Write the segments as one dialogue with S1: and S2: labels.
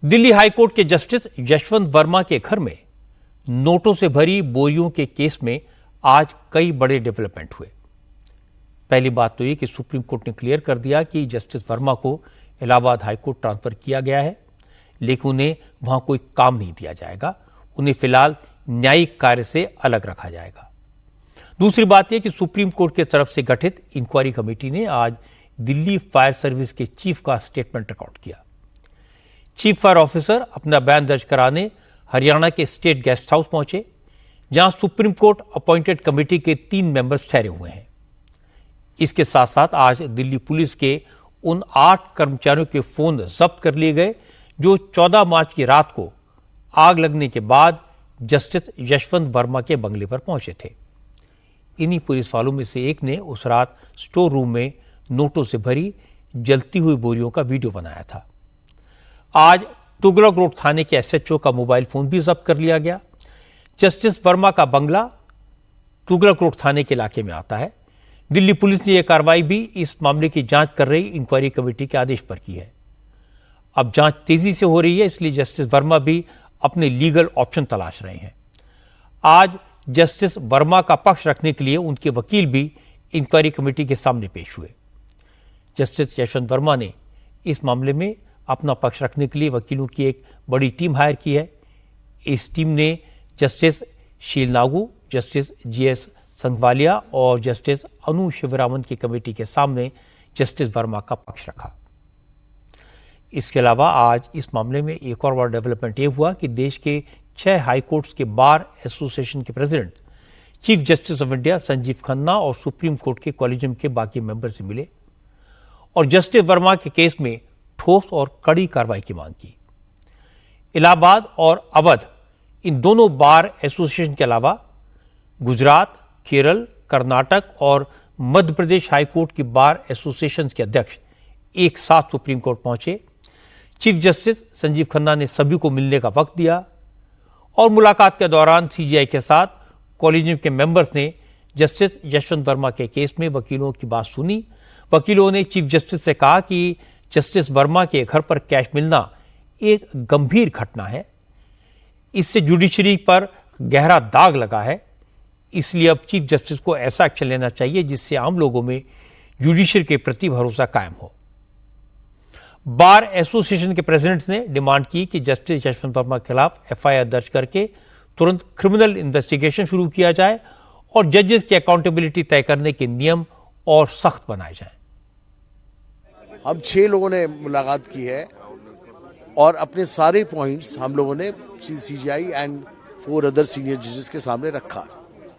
S1: Delhi high court के justice Yashwant Verma के घर में नोटों से भरी बोरियों के केस में आज कई बड़े डेवलपमेंट हुए। पहली बात तो ये कि सुप्रीम कोर्ट ने क्लियर कर दिया कि जस्टिस वर्मा को इलाहाबाद हाईकोर्ट ट्रांसफर किया गया है, लेकिन उन्हें वहां कोई काम नहीं दिया जाएगा। उन्हें फिलहाल न्यायिक कार्य से अलग रखा जाएगा। दूसरी बात यह कि सुप्रीम कोर्ट की तरफ से गठित इंक्वायरी कमेटी ने आज दिल्ली फायर सर्विस के चीफ का स्टेटमेंट रिकॉर्ड किया। चीफ फायर ऑफिसर अपना बयान दर्ज कराने हरियाणा के स्टेट गेस्ट हाउस पहुंचे, जहां सुप्रीम कोर्ट अपॉइंटेड कमेटी के 3 मेंबर्स ठहरे हुए हैं। इसके साथ साथ आज दिल्ली पुलिस के उन 8 कर्मचारियों के फोन जब्त कर लिए गए जो 14 मार्च की रात को आग लगने के बाद जस्टिस यशवंत वर्मा के बंगले पर पहुंचे थे। इन्हीं पुलिस वालों में से एक ने उस रात स्टोर रूम में नोटों से भरी जलती हुई बोरियों का वीडियो बनाया था। आज तुगलक रोड थाने के एसएचओ का मोबाइल फोन भी जब्त कर लिया गया। जस्टिस वर्मा का बंगला तुगलक रोड थाने के इलाके में आता है। दिल्ली पुलिस ने यह कार्रवाई भी इस मामले की जांच कर रही इंक्वायरी कमेटी के आदेश पर की है। अब जांच तेजी से हो रही है, इसलिए जस्टिस वर्मा भी अपने लीगल ऑप्शन तलाश रहे हैं। आज जस्टिस वर्मा का पक्ष रखने के लिए उनके वकील भी इंक्वायरी कमेटी के सामने पेश हुए। जस्टिस यशवंत वर्मा ने इस मामले में अपना पक्ष रखने के लिए वकीलों की एक बड़ी टीम हायर की है। इस टीम ने जस्टिस शील नागू, जस्टिस जीएस संघवालिया और जस्टिस अनु शिवरामन की कमेटी के सामने जस्टिस वर्मा का पक्ष रखा। इसके अलावा आज इस मामले में एक और बड़ा डेवलपमेंट यह हुआ कि देश के 6 हाईकोर्ट्स के बार एसोसिएशन के president chief justice of India Sanjeev Khanna और सुप्रीम कोर्ट के कॉलेजियम के बाकी मेंबर से मिले और जस्टिस वर्मा के केस में ठोस और कड़ी कार्रवाई की मांग की। इलाहाबाद और अवध, इन दोनों बार एसोसिएशन के अलावा गुजरात, केरल, कर्नाटक और मध्य प्रदेश हाईकोर्ट की बार एसोसिएशन के अध्यक्ष एक साथ सुप्रीम कोर्ट पहुंचे। चीफ जस्टिस संजीव खन्ना ने सभी को मिलने का वक्त दिया और मुलाकात के दौरान सीजीआई के साथ कॉलेजियम के मेंबर्स ने जस्टिस यशवंत वर्मा के केस में वकीलों की बात सुनी। वकीलों ने चीफ जस्टिस से कहा कि जस्टिस वर्मा के घर पर कैश मिलना एक गंभीर घटना है, इससे जुडिशरी पर गहरा दाग लगा है, इसलिए अब चीफ जस्टिस को ऐसा एक्शन लेना चाहिए जिससे आम लोगों में जुडिशरी के प्रति भरोसा कायम हो। बार एसोसिएशन के प्रेसिडेंट्स ने डिमांड की कि जस्टिस यशवंत वर्मा के खिलाफ एफआईआर दर्ज करके तुरंत क्रिमिनल इन्वेस्टिगेशन शुरू किया जाए और जजेस की अकाउंटेबिलिटी तय करने के नियम और सख्त बनाए जाएं।
S2: हम 6 लोगों ने मुलाकात की है और अपने सारे पॉइंट्स हम लोगों ने सीजीआई एंड 4 अदर सीनियर जजेस के सामने रखा,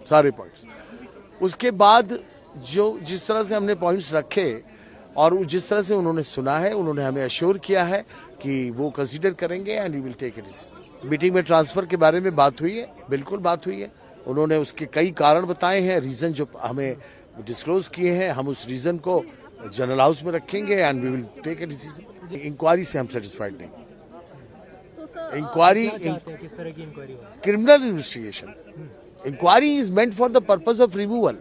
S2: सारे पॉइंट्स। उसके बाद जो जिस तरह से हमने पॉइंट्स रखे और जिस तरह से उन्होंने सुना है, उन्होंने हमें अश्योर किया है कि वो कंसीडर करेंगे and we will take it. Meeting में ट्रांसफर के बारे में बात हुई है, बिल्कुल बात हुई है। उन्होंने उसके कई कारण बताए हैं, रीजन जो हमें डिस्क्लोज किए हैं, हम उस रीजन को जनरल हाउस में रखेंगे and we will take a decision. Inquiry से हम सेटिस्फाइड नहीं। Inquiry criminal investigation, inquiry is meant for the purpose of removal.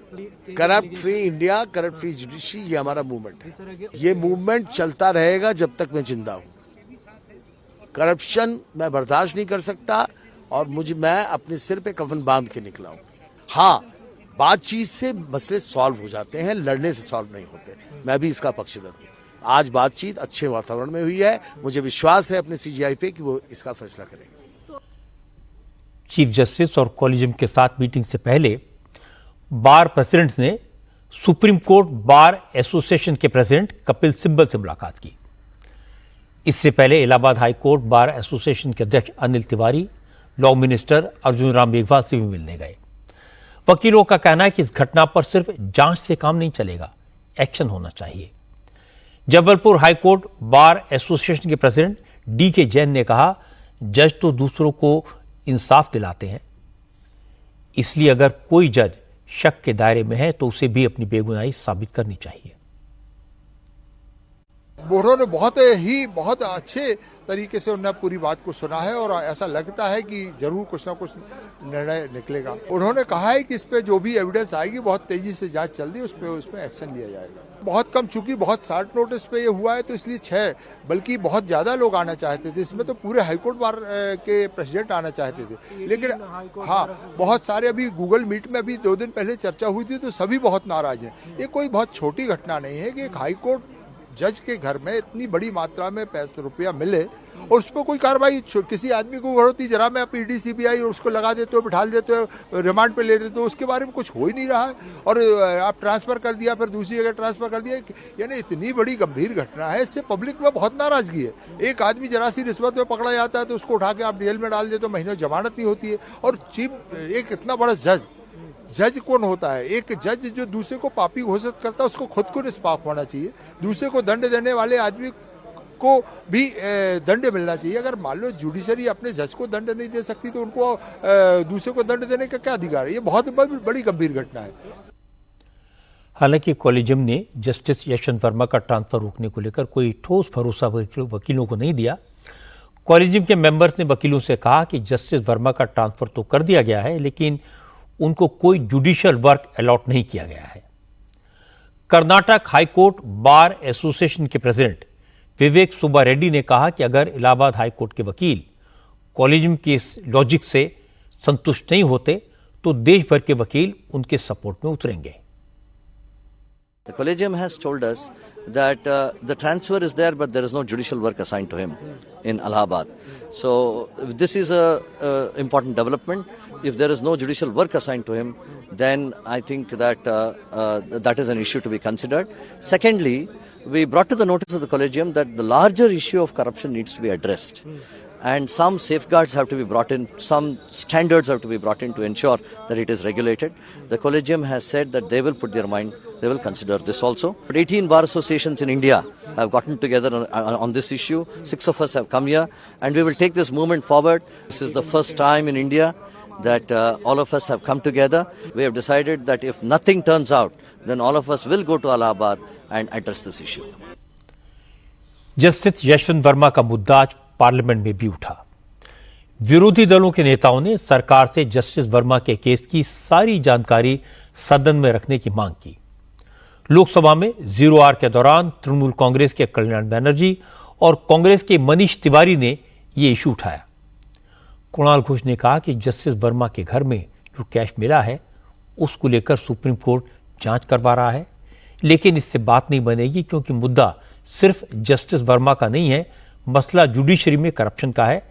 S2: Corrupt free India, corrupt free judiciary, ये हमारा मूवमेंट है। ये मूवमेंट चलता रहेगा जब तक मैं जिंदा हूं। करप्शन मैं बर्दाश्त नहीं कर सकता और मैं अपने सिर पे कफन बांध के निकला हूं। हाँ, बातचीत से मसले सॉल्व हो जाते हैं, लड़ने से सॉल्व नहीं होते। मैं भी इसका पक्षधर हूं। आज बातचीत अच्छे वातावरण में हुई है। मुझे विश्वास है अपने सीजीआई पे कि वो इसका फैसला करेंगे।
S1: चीफ जस्टिस और कॉलेजियम के साथ मीटिंग से पहले बार प्रेसिडेंट्स ने सुप्रीम कोर्ट बार एसोसिएशन के प्रेसिडेंट कपिल सिब्बल से मुलाकात की। इससे पहले Allahabad high court bar association के अध्यक्ष अनिल तिवारी, लॉ मिनिस्टर अर्जुन राम मेघवाल से भी मिलने गए। वकीलों का कहना है कि इस घटना पर सिर्फ जांच से काम नहीं चलेगा, एक्शन होना चाहिए। जबलपुर हाईकोर्ट बार एसोसिएशन के प्रेसिडेंट डीके जैन ने कहा, जज तो दूसरों को इंसाफ दिलाते हैं, इसलिए अगर कोई जज शक के दायरे में है तो उसे भी अपनी बेगुनाही साबित करनी चाहिए।
S3: उन्होंने बहुत अच्छे तरीके से उन्होंने पूरी बात को सुना है और ऐसा लगता है कि जरूर कुछ ना कुछ निर्णय निकलेगा। उन्होंने कहा है कि इस पे जो भी एविडेंस आएगी बहुत तेजी से जांच चल रही है, उस पे एक्शन लिया जाएगा। बहुत कम, चूंकि बहुत शॉर्ट नोटिस पे ये हुआ है तो इसलिए 6, बल्कि बहुत ज़्यादा लोग आना चाहते थे। इसमें तो पूरे हाईकोर्ट बार के प्रेसिडेंट आना चाहते थे, लेकिन हाँ, बहुत सारे अभी गूगल मीट में अभी 2 दिन पहले चर्चा हुई थी तो सभी बहुत नाराज हैं। ये कोई बहुत छोटी घटना नहीं है कि एक हाईकोर्ट जज के घर में इतनी बड़ी मात्रा में पैसे रुपया मिले और उस पर कोई कार्रवाई, किसी आदमी को होती जरा मैं ईडी सीबीआई और उसको लगा देते हो, बिठा देते हो, रिमांड पे ले देते हो, उसके बारे में कुछ हो ही नहीं रहा है। और आप ट्रांसफर कर दिया, फिर दूसरी जगह ट्रांसफर कर दिया, यानी इतनी बड़ी गंभीर घटना है, इससे पब्लिक में बहुत नाराजगी है। एक आदमी जरा सी रिश्वत में पकड़ा जाता है तो उसको उठा के आप जेल में डाल देते हो, महीनों जमानत नहीं होती है। और चीफ एक इतना बड़ा जज कौन होता है? एक जज जो दूसरे को पापी घोषित करता है उसको खुद को निष्पाप होना चाहिए, दूसरे को दंड देने वाले आदमी को भी दंड मिलना चाहिए। अगर मान लो जुडिशरी अपने जज को दंड नहीं दे सकती तो उनको दूसरे को दंड देने का क्या अधिकार है? ये बहुत बड़ी गंभीर घटना है।
S1: हालांकि कॉलेजियम ने जस्टिस यशवंत वर्मा का ट्रांसफर रोकने को लेकर कोई ठोस भरोसा वकीलों को नहीं दिया। कॉलेजियम के मेंबर्स ने वकीलों से कहा कि जस्टिस वर्मा का ट्रांसफर तो कर दिया गया है, लेकिन उनको कोई जुडिशियल वर्क अलॉट नहीं किया गया है। कर्नाटक हाईकोर्ट बार एसोसिएशन के प्रेसिडेंट विवेक सुब्बा रेड्डी ने कहा कि अगर इलाहाबाद हाईकोर्ट के वकील कॉलेजियम के इस लॉजिक से संतुष्ट नहीं होते तो देश भर के वकील उनके सपोर्ट में उतरेंगे।
S4: The Collegium has told us that the transfer is there, but there is no judicial work assigned to him in Allahabad. So this is a important development. If there is no judicial work assigned to him, then I think that that is an issue to be considered. Secondly, we brought to the notice of the Collegium that the larger issue of corruption needs to be addressed. And some safeguards have to be brought in, some standards have to be brought in to ensure that it is regulated. The Collegium has said that they will put their mind, they will consider this also. But 18 bar associations in India have gotten together on this issue. 6 of us have come here and we will take this movement forward. This is the first time in India that all of us have come together. We have decided that if nothing turns out, then all of us will go to Allahabad and address this issue.
S1: Justice Yashwant Verma का मुद्दा आज parliament में भी उठा। विरोधी दलों के नेताओं ने सरकार से जस्टिस वर्मा के केस की सारी जानकारी सदन में रखने की मांग की। लोकसभा में जीरो आवर के दौरान तृणमूल कांग्रेस के कल्याण बनर्जी और कांग्रेस के मनीष तिवारी ने यह इशू उठाया। कुणाल घोष ने कहा कि जस्टिस वर्मा के घर में जो कैश मिला है उसको लेकर सुप्रीम कोर्ट जांच करवा रहा है, लेकिन इससे बात नहीं बनेगी क्योंकि मुद्दा सिर्फ जस्टिस वर्मा का नहीं है, मसला जुडिशरी में करप्शन का है,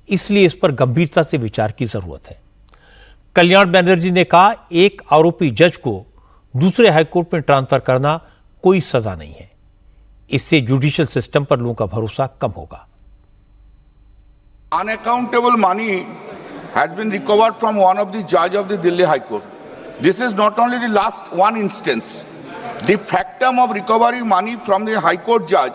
S1: इसलिए इस पर गंभीरता से विचार की जरूरत है। कल्याण बनर्जी ने कहा, एक आरोपी जज को दूसरे हाईकोर्ट में ट्रांसफर करना कोई सजा नहीं है, इससे जुडिशियल सिस्टम पर लोगों का भरोसा कम होगा।
S5: Unaccountable money has been recovered from one of the judge of the Delhi High Court. This is not only the last one instance. The factum of recovery money from the High Court judge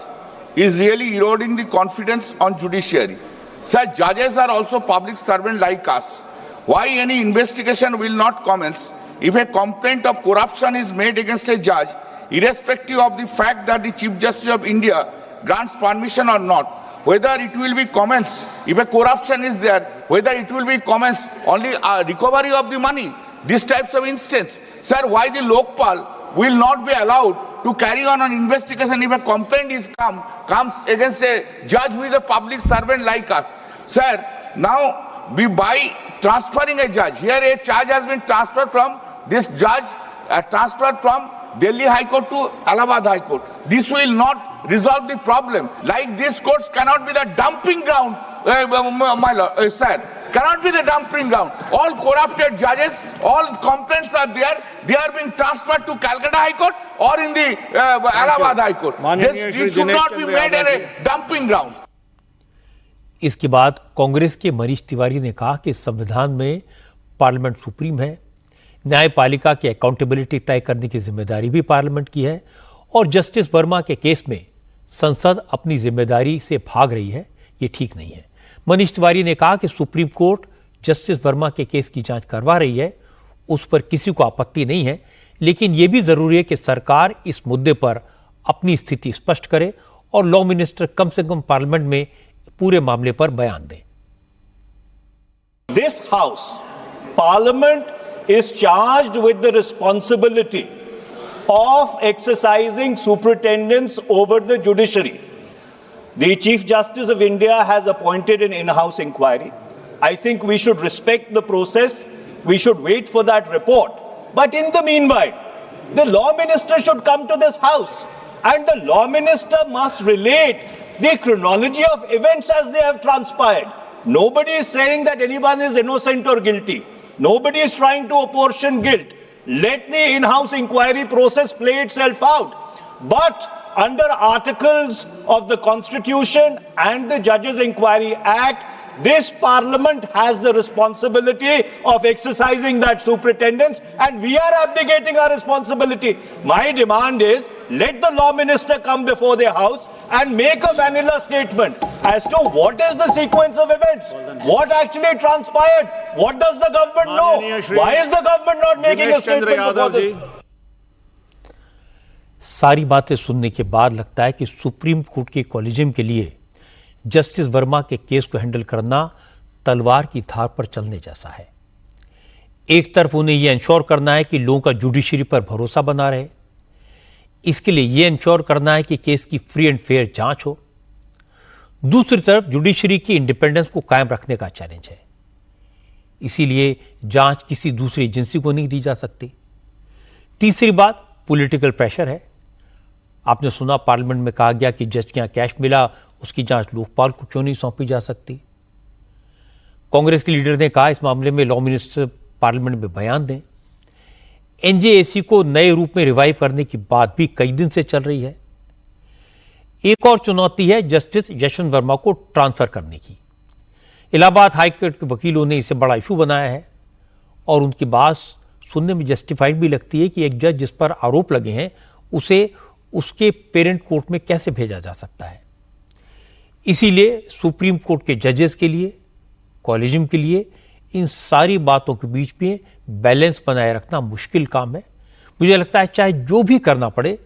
S5: is really eroding the confidence on judiciary. Sir, judges are also public servants like us. Why any investigation will not commence if a complaint of corruption is made against a judge, irrespective of the fact that the Chief Justice of India grants permission or not? Whether it will be commenced, if a corruption is there, whether it will be commenced only recovery of the money, these types of instance. Sir, why the Lokpal will not be allowed to carry on an investigation if a complaint is comes against a judge who is a public servant like us? Sir, now by transferring a judge, here a charge has been transferred from this judge, transferred from Delhi High Court to Allahabad High Court. This will not resolve the problem. Like these courts cannot be the dumping ground, my lord, sir, cannot be the dumping ground. All corrupted judges, all complaints are there. They are being transferred to Calcutta High Court or in the Allahabad High Court. This should not be made a dumping ground.
S1: इसके बाद कांग्रेस के मनीष तिवारी ने कहा कि संविधान में parliament supreme है, न्यायपालिका की अकाउंटेबिलिटी तय करने की जिम्मेदारी भी पार्लियामेंट की है और जस्टिस वर्मा के केस में संसद अपनी जिम्मेदारी से भाग रही है, ये ठीक नहीं है। मनीष तिवारी ने कहा कि सुप्रीम कोर्ट जस्टिस वर्मा के केस की जांच करवा रही है, उस पर किसी को आपत्ति नहीं है, लेकिन यह भी जरूरी है कि सरकार इस मुद्दे पर अपनी स्थिति स्पष्ट करे और लॉ मिनिस्टर कम से कम पार्लियामेंट में पूरे मामले पर बयान दें।
S6: This House, Parliament is charged with the responsibility of exercising superintendence over the judiciary. The Chief Justice of India has appointed an in-house inquiry. I think we should respect the process. We should wait for that report. But in the meanwhile, the law minister should come to this house, and the law minister must relate the chronology of events as they have transpired. Nobody is saying that anyone is innocent or guilty. Nobody is trying to apportion guilt. Let the in-house inquiry process play itself out. But under articles of the Constitution and the Judges Inquiry Act, this Parliament has the responsibility of exercising that superintendence, and we are abdicating our responsibility. My demand is, let the law minister come before the House and make a vanilla statement as to what is the sequence of events, what actually transpired, what does the government know, why is the government not making a statement before this?
S1: सारी बातें सुनने के बाद लगता है कि supreme court के collegium के लिए जस्टिस वर्मा के केस को हैंडल करना तलवार की धार पर चलने जैसा है। एक तरफ उन्हें यह इंश्योर करना है कि लोगों का जुडिशरी पर भरोसा बना रहे, इसके लिए यह इंश्योर करना है कि केस की फ्री एंड फेयर जांच हो। दूसरी तरफ जुडिशरी की इंडिपेंडेंस को कायम रखने का चैलेंज है, इसीलिए जांच किसी दूसरी एजेंसी को नहीं दी जा सकती। तीसरी बात पॉलिटिकल प्रेशर है। आपने सुना पार्लियामेंट में कहा गया कि जज के यहां कैश मिला, उसकी जांच लोकपाल को क्यों नहीं सौंपी जा सकती। कांग्रेस के लीडर ने कहा इस मामले में लॉ मिनिस्टर पार्लियामेंट में बयान दें। एनजेएसी को नए रूप में रिवाइव करने की बात भी कई दिन से चल रही है। एक और चुनौती है जस्टिस यशवंत वर्मा को ट्रांसफर करने की। इलाहाबाद हाईकोर्ट के वकीलों ने इसे बड़ा इशू बनाया है और उनकी बात सुनने में जस्टिफाइड भी लगती है कि एक जज जिस पर आरोप लगे हैं उसे उसके पेरेंट कोर्ट में कैसे भेजा जा सकता है। इसीलिए सुप्रीम कोर्ट के जजेस के लिए, कॉलेजियम के लिए इन सारी बातों के बीच में बैलेंस बनाए रखना मुश्किल काम है। मुझे लगता है चाहे जो भी करना पड़े,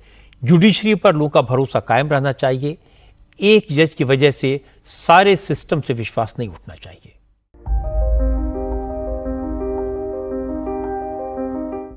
S1: जुडिशरी पर लोगों का भरोसा कायम रहना चाहिए। एक जज की वजह से सारे सिस्टम से विश्वास नहीं उठना चाहिए।